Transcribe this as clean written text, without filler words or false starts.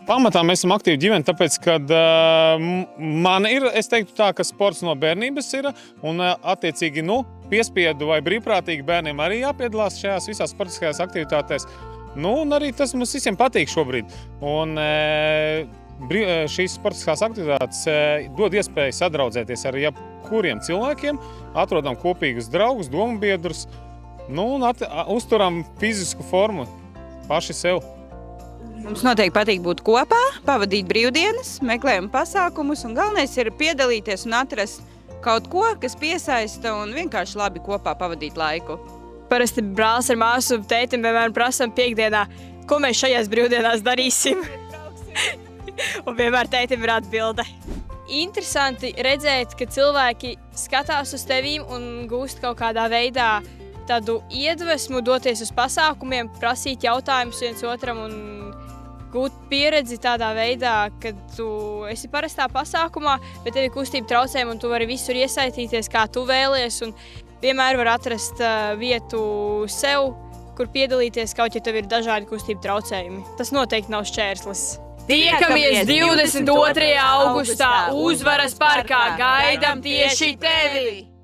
Pamatā mēs esam aktīvi ģimene, tāpēc, kad man ir, es teiktu tā, ka sports no bērnības ir, un attiecīgi, piespiedu vai brīvprātīgi bērniem arī jāpiedalās šajās visās sportiskajās aktivitātēs. Un arī tas mums visiem patīk šobrīd. Un šīs sportiskās aktivitātes dod iespēju sadraudzēties ar jebkuriem cilvēkiem, atrodam kopīgus draugus, dombiedrus, un uzturam fizisku formu paši sev. Mums noteikti patīk būt kopā, pavadīt brīvdienas, meklējam pasākumus, un galvenais ir piedalīties un atrast kaut ko, kas piesaista un vienkārši labi kopā pavadīt laiku. Parasti brālis ar māsu tētim vienmēr prasam piekdienā, ko mēs šajās brīvdienās darīsim. Un vienmēr tētim ir atbilde. Interesanti redzēt, ka cilvēki skatās uz tevīm un gūst kaut kādā veidā tādu iedvesmu doties uz pasākumiem, prasīt jautājumus viens otram un gūt pieredzi tādā veidā, ka tu esi parastā pasākumā, bet tev ir kustība traucējumi un tu vari visur iesaistīties, kā tu vēlies, un vienmēr var atrast vietu sev, kur piedalīties, kaut ja tev ir dažādi kustību traucējumi. Tas noteikti nav šķērslis. Tiekamies 22. augustā Uzvaras parkā, gaidām tieši tevi!